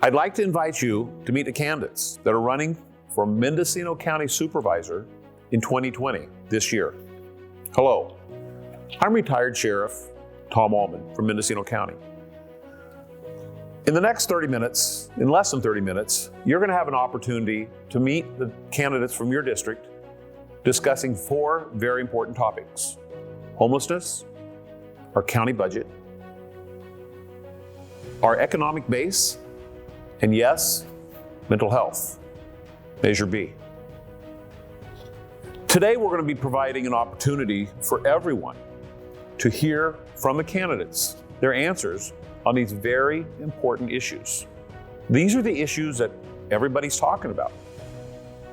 I'd like to invite you to meet the candidates that are running for Mendocino County Supervisor in 2020, this year. Hello, I'm retired Sheriff Tom Allman from Mendocino County. In the next 30 minutes, in less than 30 minutes, you're going to have an opportunity to meet the candidates from your district discussing 4 very important topics: homelessness, our county budget, our economic base, and yes, mental health, Measure B. Today, we're going to be providing an opportunity for everyone to hear from the candidates, their answers on these very important issues. These are the issues that everybody's talking about.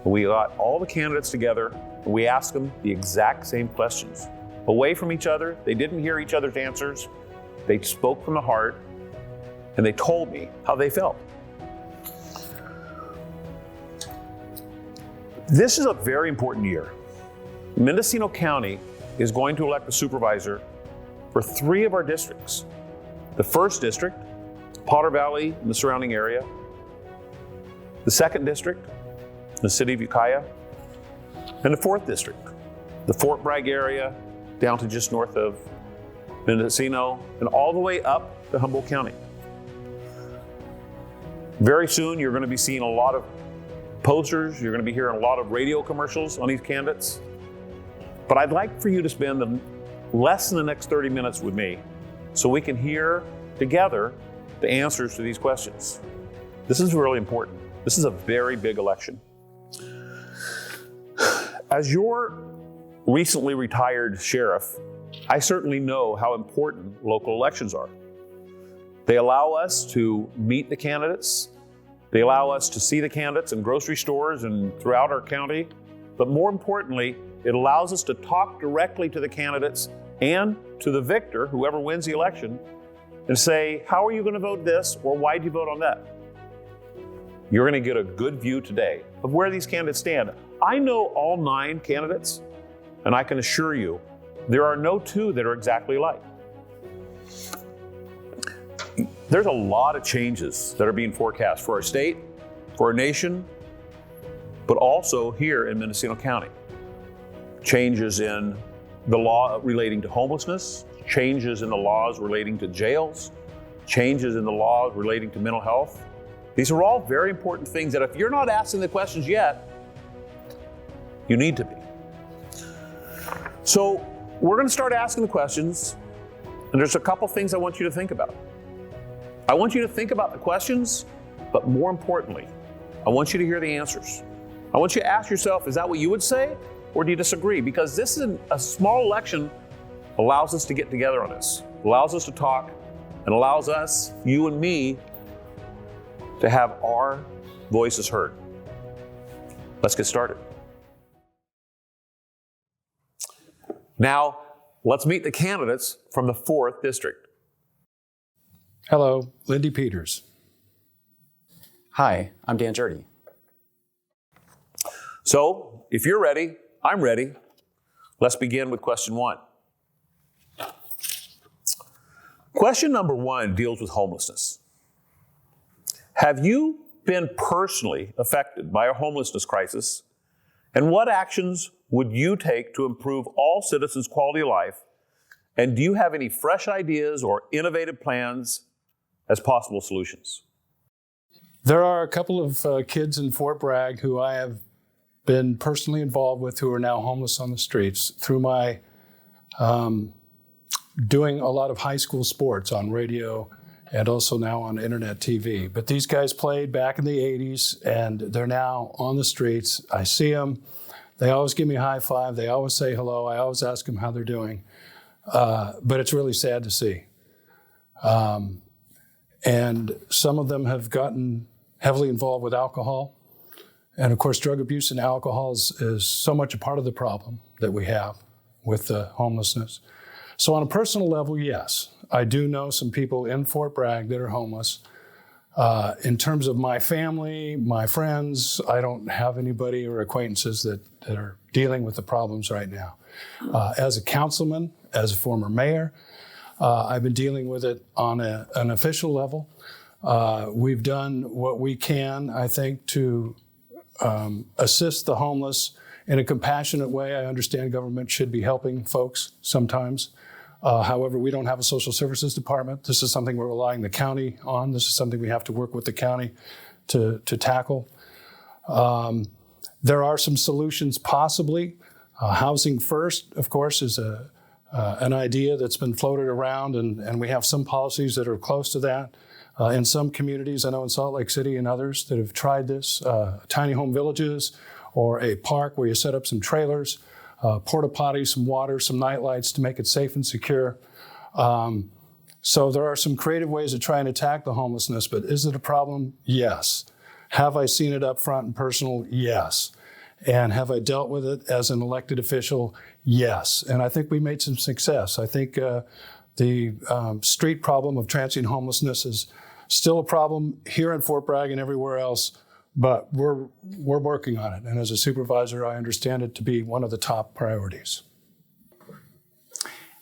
We got all the candidates together and we asked them the exact same questions. Away from each other, they didn't hear each other's answers. They spoke from the heart and they told me how they felt. This is a very important year. Mendocino County is going to elect a supervisor for 3 of our districts. The 1st district, Potter Valley and the surrounding area. The 2nd district, the city of Ukiah. And the 4th district, the Fort Bragg area down to just north of Mendocino and all the way up to Humboldt County. Very soon, you're going to be seeing a lot of posters. You're going to be hearing a lot of radio commercials on these candidates. But I'd like for you to spend less than the next 30 minutes with me so we can hear together the answers to these questions. This is really important. This is a very big election. As your recently retired sheriff, I certainly know how important local elections are. They allow us to meet the candidates. They allow us to see the candidates in grocery stores and throughout our county. But more importantly, it allows us to talk directly to the candidates and to the victor, whoever wins the election, and say, how are you going to vote this, or why did you vote on that? You're going to get a good view today of where these candidates stand. I know all 9 candidates, and I can assure you, there are no 2 that are exactly alike. There's a lot of changes that are being forecast for our state, for our nation, but also here in Mendocino County. Changes in the law relating to homelessness, changes in the laws relating to jails, changes in the laws relating to mental health. These are all very important things that if you're not asking the questions yet, you need to be. So we're going to start asking the questions, and there's a couple things I want you to think about. I want you to think about the questions, but more importantly, I want you to hear the answers. I want you to ask yourself, is that what you would say, or do you disagree? Because this is a small election allows us to get together on this, allows us to talk, and allows us, you and me, to have our voices heard. Let's get started. Now, let's meet the candidates from the 4th district. Hello, Lindy Peters. Hi, I'm Dan Jurdy. So, if you're ready, I'm ready. Let's begin with question 1. Question number 1 deals with homelessness. Have you been personally affected by a homelessness crisis? And what actions would you take to improve all citizens' quality of life? And do you have any fresh ideas or innovative plans as possible solutions? There are a couple of kids in Fort Bragg who I have been personally involved with who are now homeless on the streets through my doing a lot of high school sports on radio and also now on internet TV. But these guys played back in the 80s and they're now on the streets. I see them. They always give me a high five. They always say hello. I always ask them how they're doing. But it's really sad to see. And some of them have gotten heavily involved with alcohol. And of course, drug abuse and alcohol is so much a part of the problem that we have with the homelessness. So on a personal level, yes, I do know some people in Fort Bragg that are homeless. In terms of my family, my friends, I don't have anybody or acquaintances that are dealing with the problems right now. As a councilman, as a former mayor, I've been dealing with it on an official level. We've done what we can, I think, to assist the homeless in a compassionate way. I understand government should be helping folks sometimes. However, we don't have a social services department. This is something we're relying the county on. This is something we have to work with the county to tackle. There are some solutions possibly. Housing first, of course, is an idea that's been floated around, and we have some policies that are close to that. In some communities, I know in Salt Lake City and others that have tried this, tiny home villages or a park where you set up some trailers, porta potties, some water, some night lights to make it safe and secure. So there are some creative ways to try and attack the homelessness, but is it a problem? Yes. Have I seen it up front and personal? Yes. And have I dealt with it as an elected official? Yes. And I think we made some success. I think the street problem of transient homelessness is still a problem here in Fort Bragg and everywhere else, but we're working on it. And as a supervisor, I understand it to be one of the top priorities.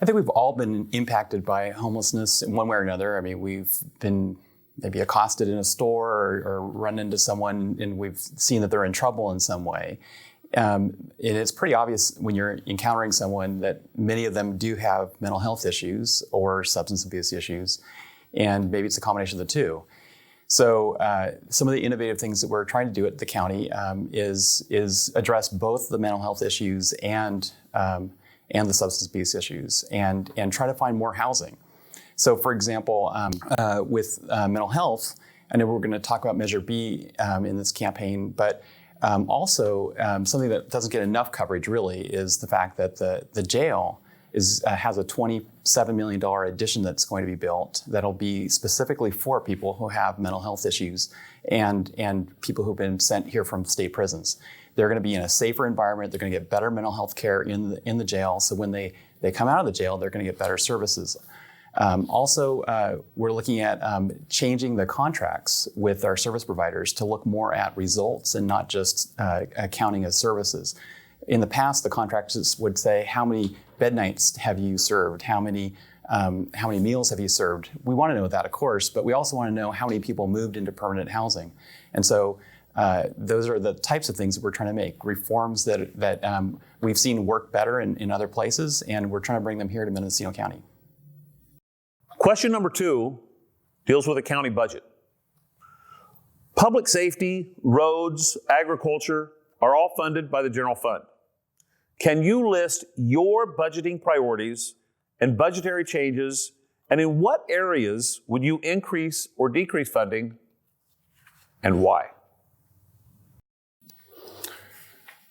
I think we've all been impacted by homelessness in one way or another. I mean, we've been maybe accosted in a store or run into someone and we've seen that they're in trouble in some way. And it's pretty obvious when you're encountering someone that many of them do have mental health issues or substance abuse issues, and maybe it's a combination of the two. So some of the innovative things that we're trying to do at the county is address both the mental health issues and the substance abuse issues, and try to find more housing. So, for example, with mental health, I know we're going to talk about Measure B in this campaign, but also something that doesn't get enough coverage really is the fact that the jail has a $27 million addition that's going to be built that'll be specifically for people who have mental health issues and people who've been sent here from state prisons. They're going to be in a safer environment. They're going to get better mental health care in the jail. So when they come out of the jail, they're going to get better services. Also, we're looking at changing the contracts with our service providers to look more at results and not just accounting as services. In the past, the contracts would say, how many bed nights have you served? How many meals have you served? We want to know that, of course, but we also want to know how many people moved into permanent housing. And so those are the types of things that we're trying to make, reforms that we've seen work better in other places, and we're trying to bring them here to Mendocino County. Question number 2 deals with the county budget. Public safety, roads, agriculture are all funded by the general fund. Can you list your budgeting priorities and budgetary changes, and in what areas would you increase or decrease funding, and why?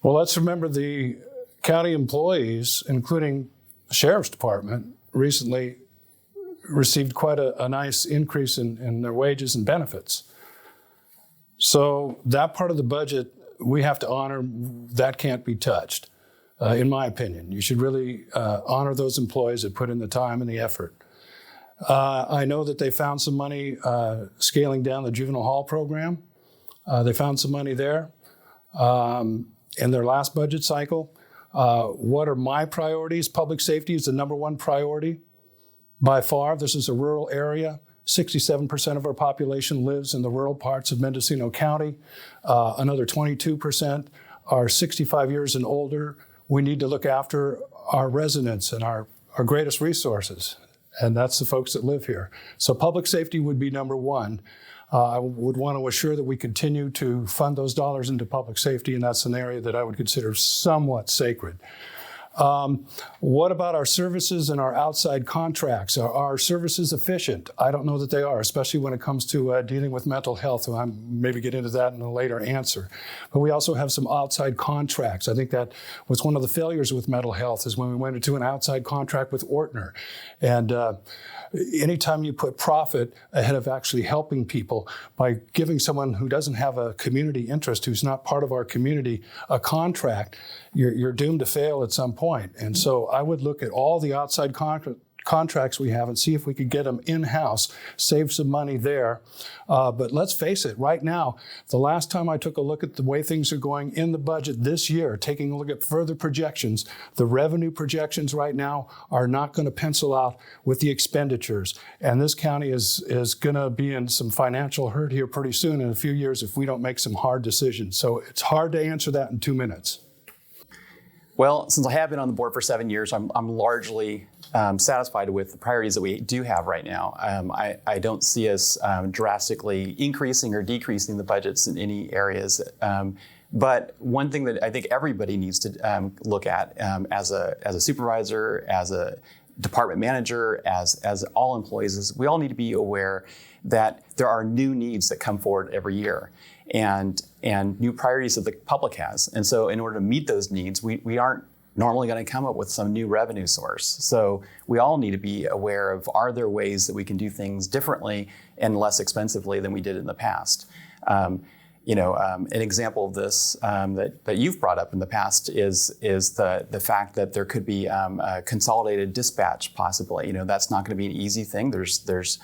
Well, let's remember the county employees, including the Sheriff's Department, recently received quite a nice increase in their wages and benefits. So that part of the budget we have to honor. That can't be touched, in my opinion. You should really honor those employees that put in the time and the effort. I know that they found some money scaling down the juvenile hall program. They found some money there in their last budget cycle. What are my priorities? Public safety is the number one priority. By far, this is a rural area. 67% of our population lives in the rural parts of Mendocino County. Another 22% are 65 years and older. We need to look after our residents and our greatest resources, and that's the folks that live here. So public safety would be number one. I would want to assure that we continue to fund those dollars into public safety, and that's an area that I would consider somewhat sacred. What about our services and our outside contracts? Are our services efficient? I don't know that they are, especially when it comes to dealing with mental health. I'll maybe get into that in a later answer. But we also have some outside contracts. I think that was one of the failures with mental health is when we went into an outside contract with Ortner. And anytime you put profit ahead of actually helping people by giving someone who doesn't have a community interest, who's not part of our community, a contract, you're doomed to fail at some point. And so I would look at all the outside contracts we have and see if we could get them in-house, save some money there. But let's face it, right now, the last time I took a look at the way things are going in the budget this year, taking a look at further projections, the revenue projections right now are not going to pencil out with the expenditures. And this county is going to be in some financial hurt here pretty soon in a few years if we don't make some hard decisions. So it's hard to answer that in 2 minutes. Well, since I have been on the board for 7 years, I'm largely satisfied with the priorities that we do have right now. I don't see us drastically increasing or decreasing the budgets in any areas. But one thing that I think everybody needs to look at as a supervisor, as a department manager, as all employees, is we all need to be aware that there are new needs that come forward every year and new priorities that the public has. And so in order to meet those needs, we aren't normally going to come up with some new revenue source. So we all need to be aware of, are there ways that we can do things differently and less expensively than we did in the past? An example of this that you've brought up in the past is the fact that there could be a consolidated dispatch possibly. That's not going to be an easy thing. There's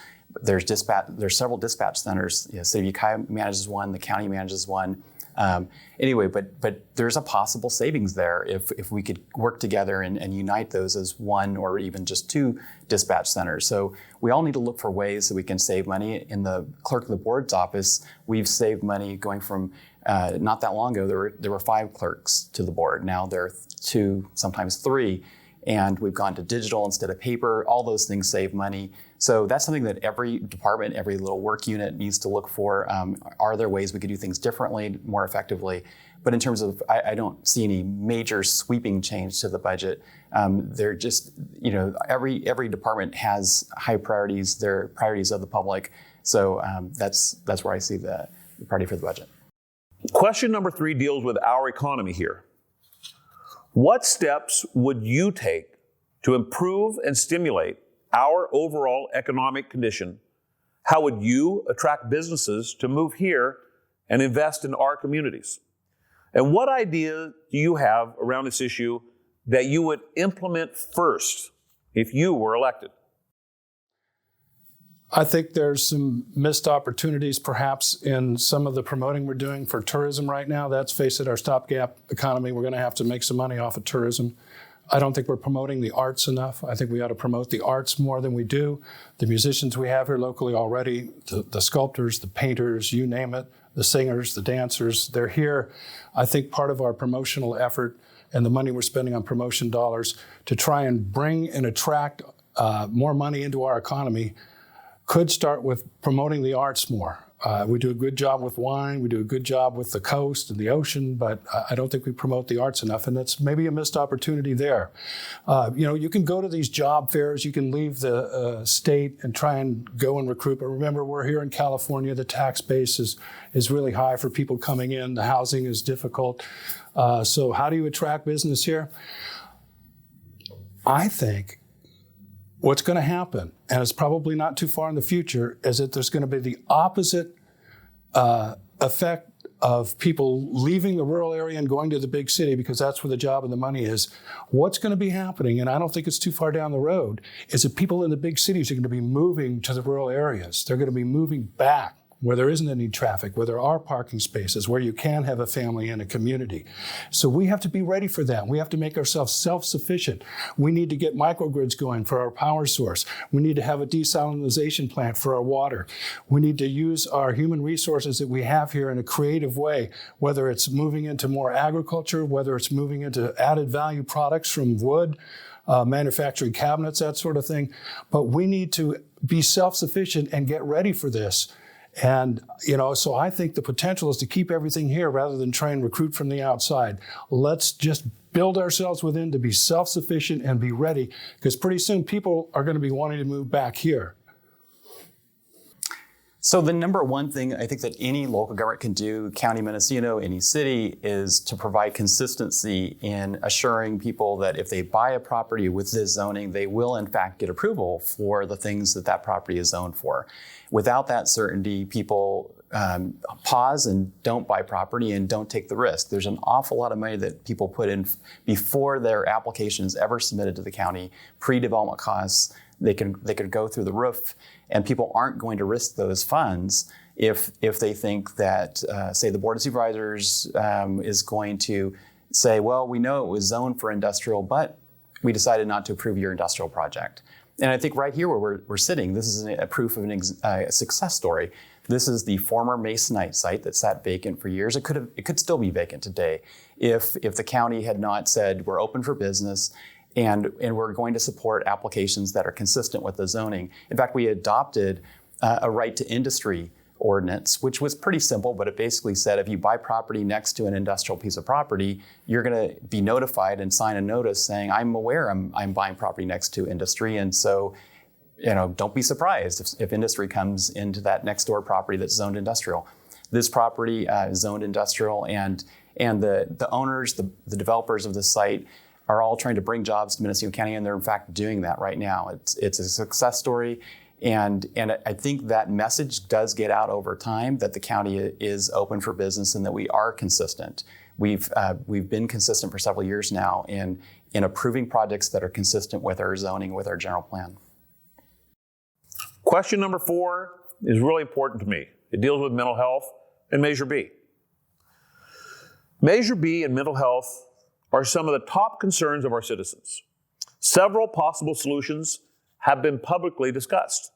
several dispatch centers. City of Ukiah manages one, the county manages one. But there's a possible savings there if we could work together and unite those as one or even just two dispatch centers. So we all need to look for ways that we can save money. In the clerk of the board's office, we've saved money going from not that long ago, there were 5 clerks to the board. Now there are 2, sometimes 3. And we've gone to digital instead of paper. All those things save money. So that's something that every department, every little work unit needs to look for. Are there ways we could do things differently, more effectively? But in terms of, I don't see any major sweeping change to the budget. They're just, every department has high priorities. They're priorities of the public. So that's where I see the priority for the budget. Question number 3 deals with our economy here. What steps would you take to improve and stimulate our overall economic condition? How would you attract businesses to move here and invest in our communities? And what idea do you have around this issue that you would implement first if you were elected? I think there's some missed opportunities perhaps in some of the promoting we're doing for tourism right now. Let's face it, our stopgap economy, we're going to have to make some money off of tourism. I don't think we're promoting the arts enough. I think we ought to promote the arts more than we do. The musicians we have here locally already, the sculptors, the painters, you name it, the singers, the dancers, they're here. I think part of our promotional effort and the money we're spending on promotion dollars to try and bring and attract more money into our economy could start with promoting the arts more. We do a good job with wine, we do a good job with the coast and the ocean, but I don't think we promote the arts enough, and that's maybe a missed opportunity there. You can go to these job fairs, you can leave the state and try and go and recruit, but remember, we're here in California, the tax base is really high for people coming in, the housing is difficult. So how do you attract business here? I think what's going to happen, and it's probably not too far in the future, is that there's going to be the opposite effect of people leaving the rural area and going to the big city because that's where the job and the money is. What's going to be happening, and I don't think it's too far down the road, is that people in the big cities are going to be moving to the rural areas. They're going to be moving back where there isn't any traffic, where there are parking spaces, where you can have a family and a community. So we have to be ready for that. We have to make ourselves self-sufficient. We need to get microgrids going for our power source. We need to have a desalinization plant for our water. We need to use our human resources that we have here in a creative way, whether it's moving into more agriculture, whether it's moving into added value products from wood, manufacturing cabinets, that sort of thing. But we need to be self-sufficient and get ready for this. And, so I think the potential is to keep everything here rather than try and recruit from the outside. Let's just build ourselves within to be self-sufficient and be ready, because pretty soon people are going to be wanting to move back here. So the number one thing I think that any local government can do, County Mendocino, any city, is to provide consistency in assuring people that if they buy a property with this zoning, they will in fact get approval for the things that property is zoned for. Without that certainty, people pause and don't buy property and don't take the risk. There's an awful lot of money that people put in before their application is ever submitted to the county. Pre-development costs, they could go through the roof, and people aren't going to risk those funds if they think that, say, the Board of Supervisors is going to say, well, we know it was zoned for industrial, but we decided not to approve your industrial project. And I think right here where we're sitting, this is a proof of a success story. This is the former Masonite site that sat vacant for years. It could still be vacant today if the county had not said we're open for business and we're going to support applications that are consistent with the zoning. In fact, we adopted a right to industry ordinance, which was pretty simple, but it basically said if you buy property next to an industrial piece of property, you're going to be notified and sign a notice saying, I'm aware I'm buying property next to industry, and so don't be surprised if industry comes into that next door property that's zoned industrial. This property is zoned industrial, and the owners, the developers of this site are all trying to bring jobs to Mendocino County, and they're in fact doing that right now. It's a success story. And I think that message does get out over time that the county is open for business and that we are consistent. We've been consistent for several years now in approving projects that are consistent with our zoning, with our general plan. Question number 4 is really important to me. It deals with mental health and Measure B. Measure B and mental health are some of the top concerns of our citizens. Several possible solutions have been publicly discussed.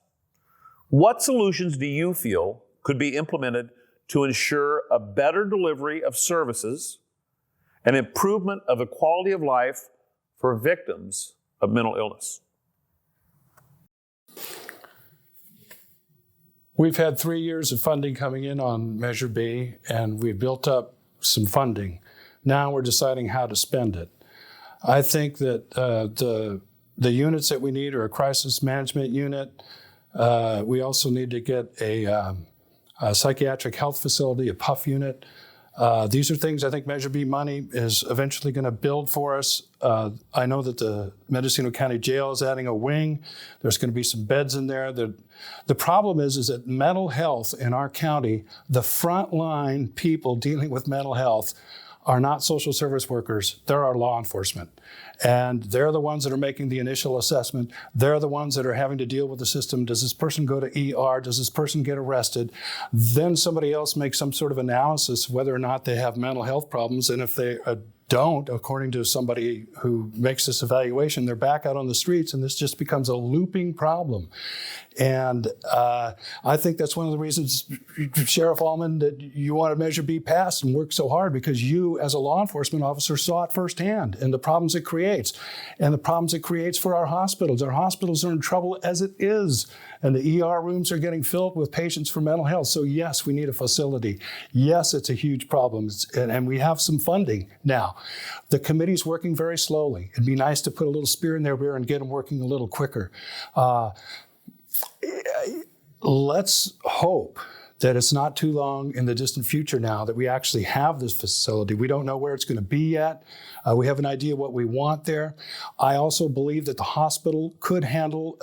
What solutions do you feel could be implemented to ensure a better delivery of services and improvement of the quality of life for victims of mental illness? We've had 3 years of funding coming in on Measure B, and we've built up some funding. Now we're deciding how to spend it. I think that the units that we need are a crisis management unit. We also need to get a psychiatric health facility, a PUF unit. These are things I think Measure B money is eventually going to build for us. I know that the Mendocino County Jail is adding a wing. There's going to be some beds in there. The problem is that mental health in our county, the frontline people dealing with mental health are not social service workers. They're our law enforcement. And they're the ones that are making the initial assessment. They're the ones that are having to deal with the system. Does this person go to ER? Does this person get arrested? Then somebody else makes some sort of analysis of whether or not they have mental health problems. And if they don't, according to somebody who makes this evaluation, they're back out on the streets, and this just becomes a looping problem. And I think that's one of the reasons, Sheriff Allman, that you wanted Measure B passed and worked so hard, because you, as a law enforcement officer, saw it firsthand and the problems it creates, and the problems it creates for our hospitals. Our hospitals are in trouble as it is, and the ER rooms are getting filled with patients for mental health. So yes, we need a facility. Yes, it's a huge problem, and we have some funding now. The committee's working very slowly. It'd be nice to put a little spear in their rear and get them working a little quicker. Let's hope that it's not too long in the distant future now that we actually have this facility. We don't know where it's going to be yet. We have an idea what we want there. I also believe that the hospital could handle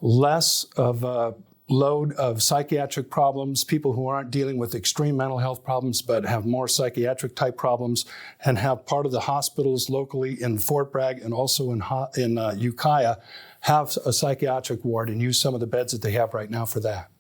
less of a load of psychiatric problems, people who aren't dealing with extreme mental health problems but have more psychiatric type problems, and have part of the hospitals locally in Fort Bragg and also in Ukiah have a psychiatric ward and use some of the beds that they have right now for that.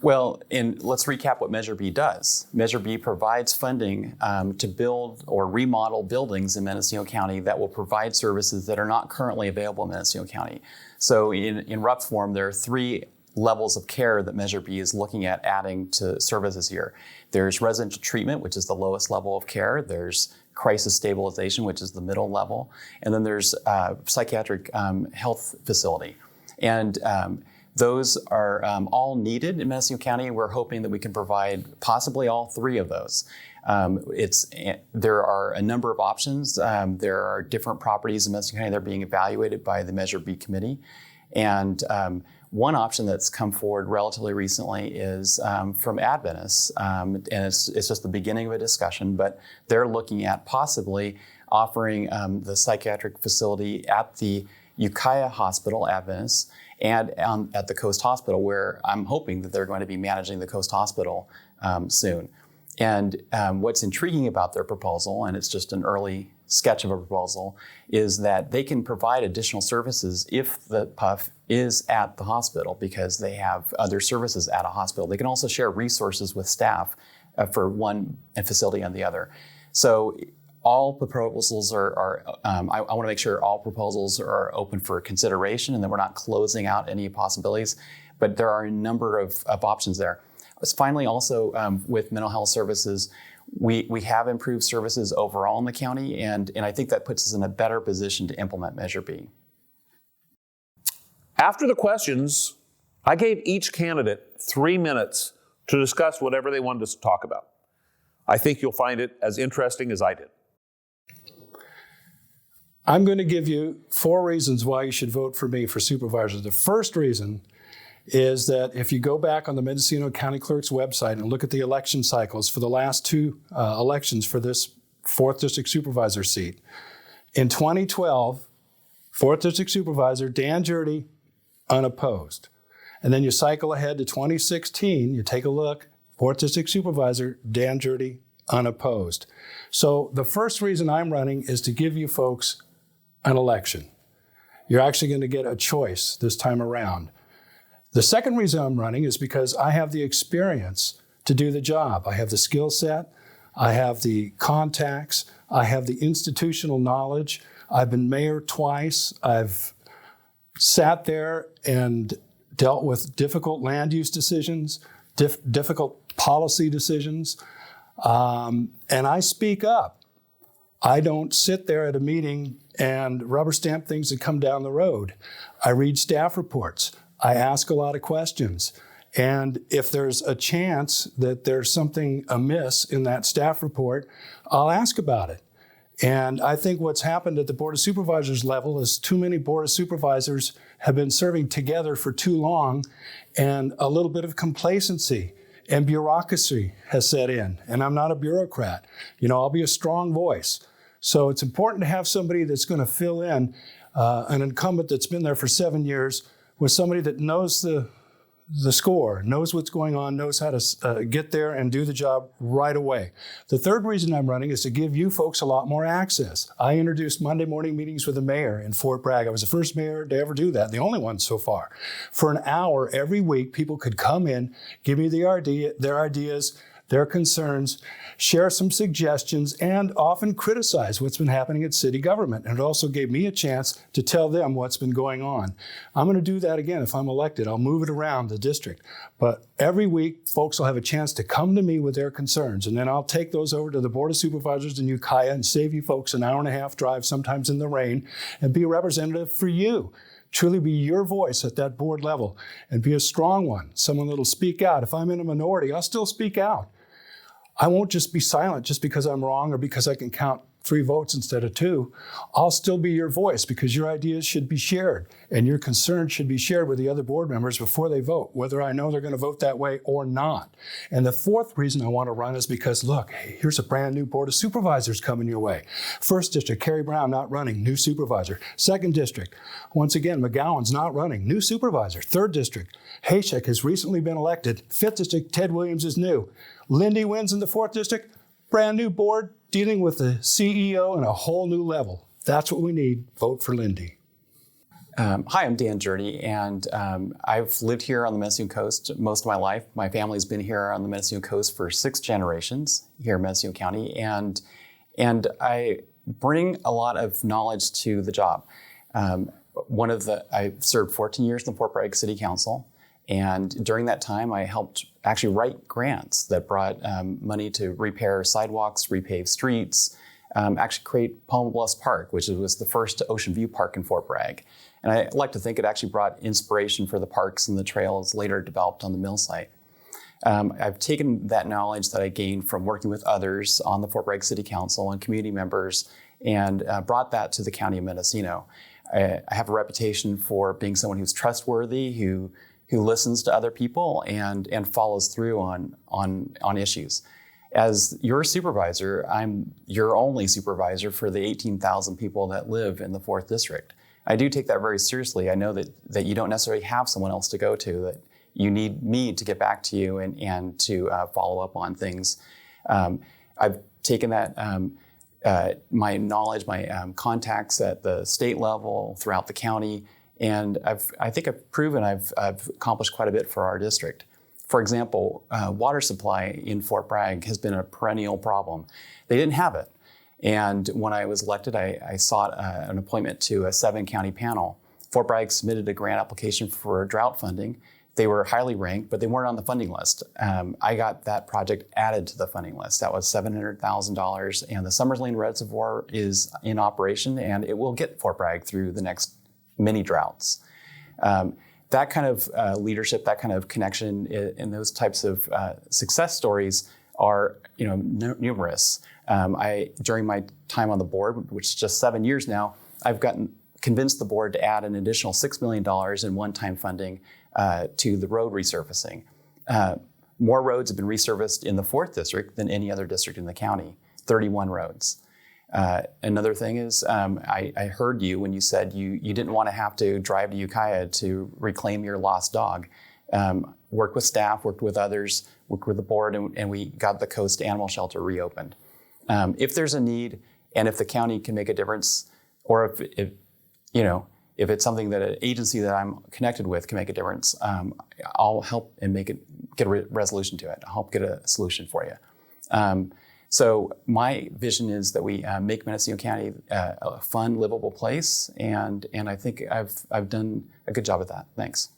Well, and let's recap what Measure B does. Measure B provides funding to build or remodel buildings in Mendocino County that will provide services that are not currently available in Mendocino County. So in rough form, there are 3 levels of care that Measure B is looking at adding to services here. There's residential treatment, which is the lowest level of care. There's crisis stabilization, which is the middle level. And then there's psychiatric health facility. And those are all needed in Mendocino County. We're hoping that we can provide possibly all 3 of those. There are a number of options. There are different properties in Mendocino County that are being evaluated by the Measure B committee. And one option that's come forward relatively recently is from Adventist, and it's just the beginning of a discussion, but they're looking at possibly offering the psychiatric facility at the Ukiah Hospital, Adventist, and at the Coast Hospital, where I'm hoping that they're going to be managing the Coast Hospital soon. And what's intriguing about their proposal, and it's just an early sketch of a proposal, is that they can provide additional services if the PUF is at the hospital because they have other services at a hospital. They can also share resources with staff for one facility and the other. So all proposals are I want to make sure all proposals are open for consideration and that we're not closing out any possibilities, but there are a number of options there. Finally, also with mental health services, we have improved services overall in the county, and I think that puts us in a better position to implement Measure B. After the questions, I gave each candidate 3 minutes to discuss whatever they wanted to talk about. I think you'll find it as interesting as I did. I'm going to give you 4 reasons why you should vote for me for supervisor. The first reason is that if you go back on the Mendocino County Clerk's website and look at the election cycles for the last 2 elections for this 4th District Supervisor seat, in 2012, 4th District Supervisor Dan Jurdy, unopposed. And then you cycle ahead to 2016, you take a look, 4th District Supervisor Dan Jurdy, unopposed. So the first reason I'm running is to give you folks an election. You're actually going to get a choice this time around. The second reason I'm running is because I have the experience to do the job. I have the skill set, I have the contacts, I have the institutional knowledge. I've been mayor twice. I've sat there and dealt with difficult land use decisions, difficult policy decisions, and I speak up. I don't sit there at a meeting and rubber stamp things that come down the road. I read staff reports. I ask a lot of questions. And if there's a chance that there's something amiss in that staff report, I'll ask about it. And I think what's happened at the Board of Supervisors level is too many Board of Supervisors have been serving together for too long, and a little bit of complacency and bureaucracy has set in. And I'm not a bureaucrat. I'll be a strong voice. So it's important to have somebody that's going to fill in an incumbent that's been there for 7 years with somebody that knows the score, knows what's going on, knows how to get there and do the job right away. The third reason I'm running is to give you folks a lot more access. I introduced Monday morning meetings with the mayor in Fort Bragg. I was the first mayor to ever do that, the only one so far. For an hour every week, people could come in, give me their ideas, their concerns, share some suggestions, and often criticize what's been happening at city government. And it also gave me a chance to tell them what's been going on. I'm going to do that again if I'm elected. I'll move it around the district. But every week, folks will have a chance to come to me with their concerns, and then I'll take those over to the Board of Supervisors in Ukiah and save you folks an hour and a half drive, sometimes in the rain, and be a representative for you. Truly be your voice at that board level and be a strong one, someone that'll speak out. If I'm in a minority, I'll still speak out. I won't just be silent just because I'm wrong or because I can count 3 votes instead of 2. I'll still be your voice because your ideas should be shared and your concerns should be shared with the other board members before they vote, whether I know they're going to vote that way or not. And the fourth reason I want to run is because, look, here's a brand new Board of Supervisors coming your way. 1st District, Kerry Brown not running, new supervisor. 2nd District, once again, McGowan's not running, new supervisor. 3rd District, Hayshek has recently been elected. 5th District, Ted Williams is new. Lindy wins in the 4th District, brand new board, dealing with the CEO on a whole new level. That's what we need. Vote for Lindy. Hi, I'm Dan Jurdy, and I've lived here on the Mendocino Coast most of my life. My family's been here on the Mendocino Coast for 6 generations here in Mendocino County, and I bring a lot of knowledge to the job. I served 14 years in the Fort Bragg City Council, and during that time, I helped actually write grants that brought money to repair sidewalks, repave streets, actually create Palm Bluffs Park, which was the first Ocean View Park in Fort Bragg. And I like to think it actually brought inspiration for the parks and the trails later developed on the mill site. I've taken that knowledge that I gained from working with others on the Fort Bragg City Council and community members and brought that to the County of Mendocino. I have a reputation for being someone who's trustworthy, who listens to other people and follows through on issues. As your supervisor, I'm your only supervisor for the 18,000 people that live in the 4th District. I do take that very seriously. I know that you don't necessarily have someone else to go to, that you need me to get back to you and to follow up on things. I've taken that, my knowledge, my contacts at the state level, throughout the county, and I think I've proven I've accomplished quite a bit for our district. For example, water supply in Fort Bragg has been a perennial problem. They didn't have it. And when I was elected, I sought an appointment to a 7-county panel. Fort Bragg submitted a grant application for drought funding. They were highly ranked, but they weren't on the funding list. I got that project added to the funding list. That was $700,000, and the Summers Lane Reservoir is in operation, and it will get Fort Bragg through the next many droughts. That kind of leadership, that kind of connection, and those types of success stories are, numerous. During my time on the board, which is just 7 years now, I've convinced the board to add an additional $6 million in one-time funding to the road resurfacing. More roads have been resurfaced in the 4th district than any other district in the county, 31 roads. Another thing is, I heard you when you said you didn't want to have to drive to Ukiah to reclaim your lost dog. Worked with staff, worked with others, worked with the board, and we got the Coast Animal Shelter reopened. If there's a need, and if the county can make a difference, or if it's something that an agency that I'm connected with can make a difference, I'll help and get a resolution to it. I'll help get a solution for you. So my vision is that we make Mendocino County a fun, livable place, and I think I've done a good job at that. Thanks.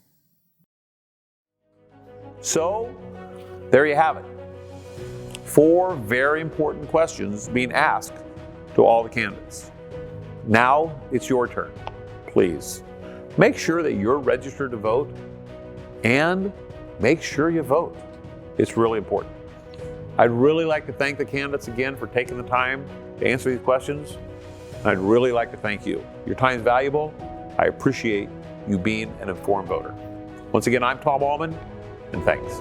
So, there you have it. 4 very important questions being asked to all the candidates. Now it's your turn. Please make sure that you're registered to vote, and make sure you vote. It's really important. I'd really like to thank the candidates again for taking the time to answer these questions. And I'd really like to thank you. Your time is valuable. I appreciate you being an informed voter. Once again, I'm Tom Allman, and thanks.